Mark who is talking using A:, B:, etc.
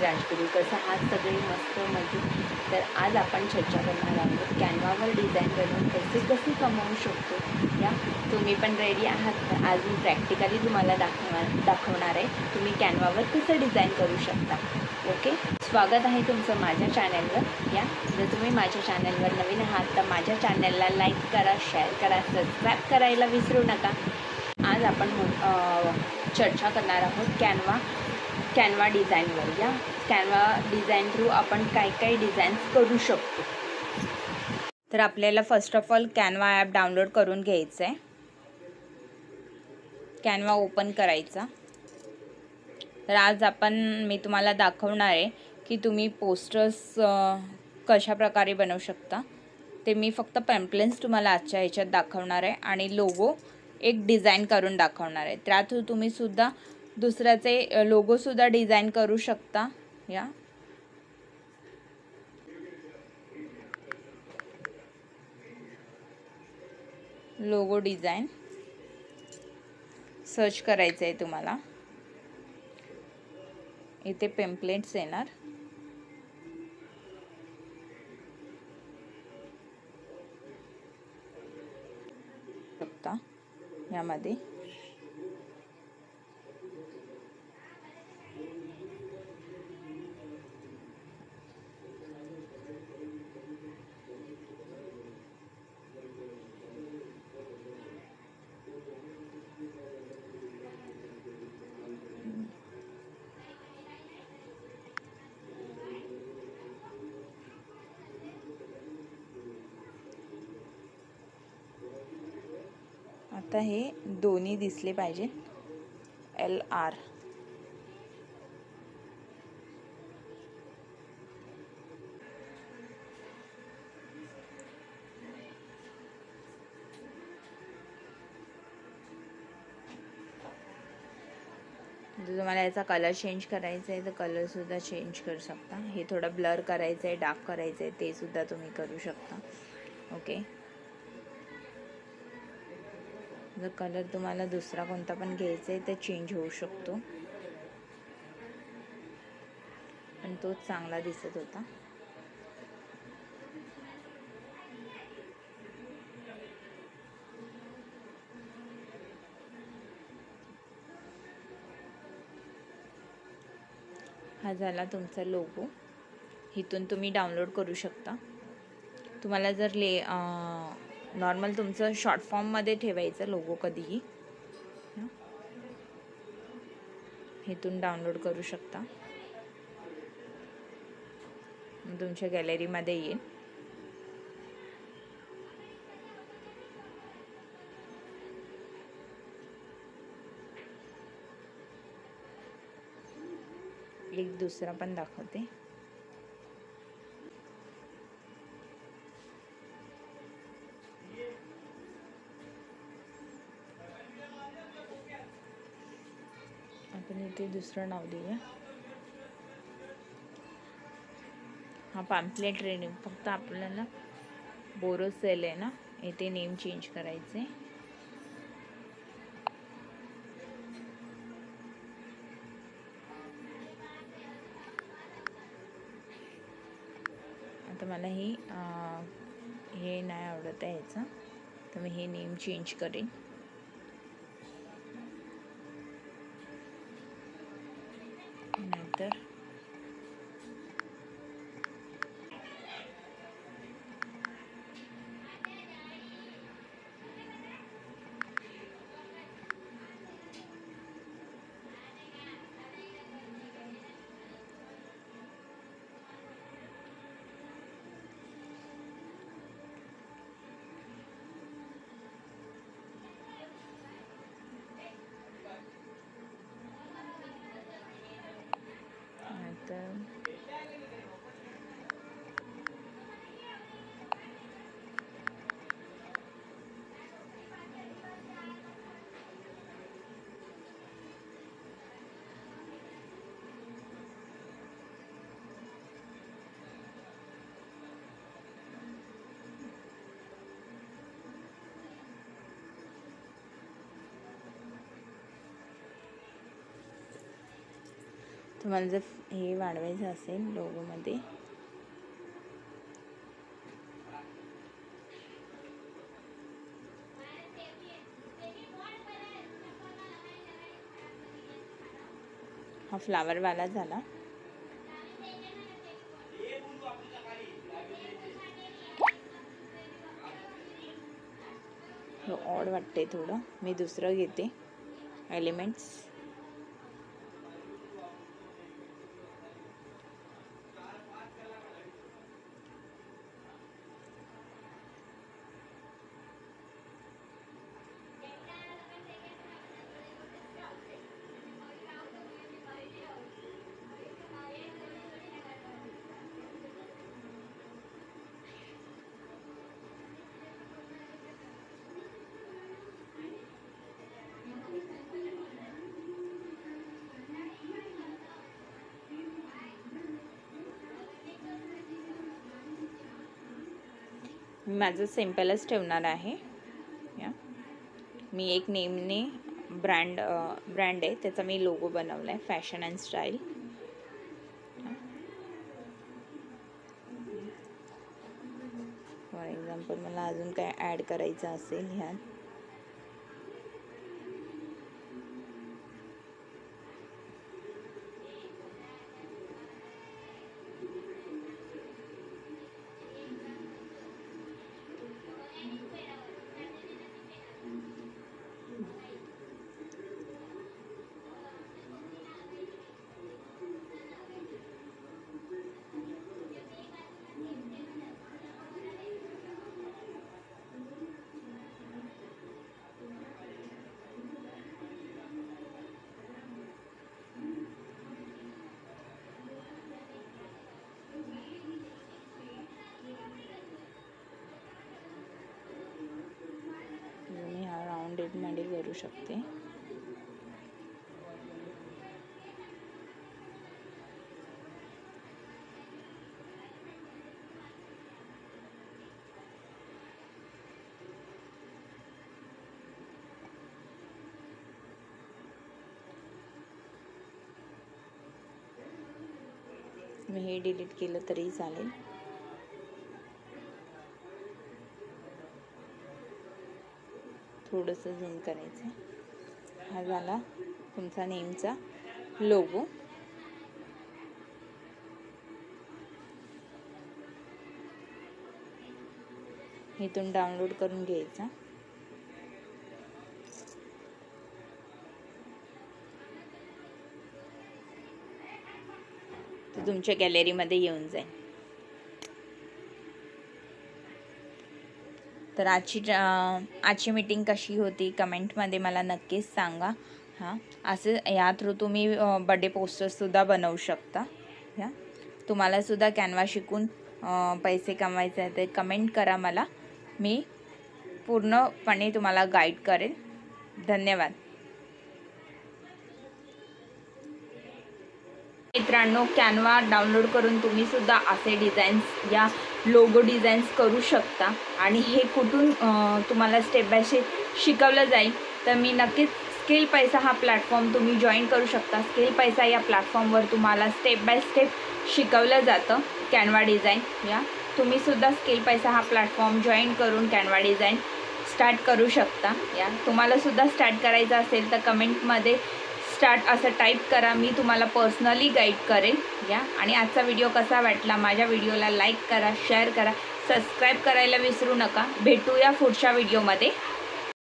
A: राजगुरू. कसं आज सगळे मस्त मजेत. तर आज आपण चर्चा करणार आहोत कॅनवावर डिझाईन बनवून पैसे कसे कमावू शकतो. या तुम्ही पण रेडी आहात का? आज मी प्रॅक्टिकली तुम्हाला दाखवणार आहे तुम्ही कॅनवावर कसं डिझाईन करू शकता. ओके, स्वागत आहे तुमचं माझ्या चॅनलवर. या जर तुम्ही माझ्या चॅनलवर नवीन आहात तर माझ्या चॅनलला लाईक करा, शेअर करा, सबस्क्राईब करायला विसरू नका. आज आपण चर्चा करणार आहोत कॅनवा डिझाईनवर. या कॅनवा डिझाईन थ्रू आपण काय डिझाईन्स करू शकतो. तर आपल्याला first of all Canva app download करून घ्यायचं आहे. कॅनवा ओपन करायचा. तर आज मी तुम्हाला दाखवणार आहे की तुम्ही पोस्टर्स कशा प्रकारे बनवू शकता. ते मी फक्त पॅम्पलेट्स तुम्हाला आजच्या ह्याच्यात दाखवणार आहे आणि लोगो एक डिझाईन करून दाखवणार आहे. त्यात तुम्ही सुद्धा दुसऱ्याचे लोगोसुद्धा डिझाईन करू शकता. या लोगो डिझाईन सर्च करायचं आहे तुम्हाला. इथे पेम्पलेट्स येणार. शकता यामध्ये आता हे दोन्ही दिसले पाहिजे. LR जर तुम्हाला याचा कलर चेंज करायचा आहे तर कलरसुद्धा चेंज करू शकता. हे थोडं ब्लर करायचं आहे, डार्क करायचं आहे, ते सुद्धा तुम्ही करू शकता. ओके, जर कलर तुम्हाला दुसरा कोणता पण घ्यायचा आहे तर चेंज होऊ शकतो, पण तोच चांगला दिसत होता. हा झाला तुमचा लोगो. इथून तुम्ही डाउनलोड करू शकता. तुम्हाला जर नॉर्मल तुमचं शॉर्ट फॉर्ममध्ये ठेवायचं लोगो कधीही, इथून डाउनलोड करू शकता. तुमच्या गॅलरीमध्ये येईल. एक दुसरा पण दाखवते. आपण इथे दुसरं नाव देऊया. हा पॅम्पलेट रेन्यू. फक्त आपल्याला बोरोसेल आहे ना, इथे नेम चेंज करायचे. आता मला हे नाही आवडत आहे ह्याचं, तर मी हे नेम चेंज करेन. नंतर तुम्हाला जर हे वाढवायचं असेल लोगोमध्ये हा फ्लावरवाला झाला. हे ऑड वाटते थोडं, मी दुसरं घेते एलिमेंट्स. माझं सिम्पलच ठेवणार आहे. या मी एक नेमने ब्रँड आहे त्याचा मी लोगो बनवला आहे, fashion and style. For example मला अजून काय ॲड करायचं असेल ह्यात, मी हा राऊंडेड मध्ये करू शकते. मी हे डिलीट केलं तरी चालेल. थोडंसं झूम करायचं. हा झाला तुमचा नेमचा लोगो. इथून डाउनलोड करून घ्यायचा. तो तुमच्या गॅलरीमध्ये येऊन जाईल. तर आजची मीटिंग कशी होती कमेंटमध्ये मला नक्कीच सांगा. हां, असं या थ्रू तुम्ही बर्थडे पोस्टर्ससुद्धा बनवू शकता. तुम्हालासुद्धा कॅनवा शिकून पैसे कमवायचे आहे ते कमेंट करा मला, मी पूर्णपणे तुम्हाला गाईड करेन. धन्यवाद मित्रांनो. कॅनवा डाउनलोड करून तुम्ही सुद्धा असे डिझाईन्स या लोगो डिझाईन्स करू शकता. आणि हे कुठून तुम्हाला स्टेप बाय स्टेप शिकवलं जाईल तर मी नक्कीच स्किल पैसा हा प्लॅटफॉर्म तुम्ही जॉईन करू शकता. स्किल पैसा या प्लॅटफॉर्मवर तुम्हाला स्टेप बाय स्टेप शिकवलं जातं कॅनवा डिझाईन. तुम्ही सुद्धा स्किल पैसा हा प्लॅटफॉर्म जॉईन करून कॅनवा डिझाईन स्टार्ट करू शकता. तुम्हाला सुद्धा स्टार्ट करायचं असेल तर कमेंटमध्ये स्टार्ट असं टाईप करा, मी तुम्हाला पर्सनली गाईड करेन. आणि आजचा व्हिडिओ कसा वाटला, माझ्या व्हिडिओला लाईक करा, शेअर करा, सबस्क्राईब करायला विसरू नका. भेटूया पुढच्या व्हिडिओमध्ये.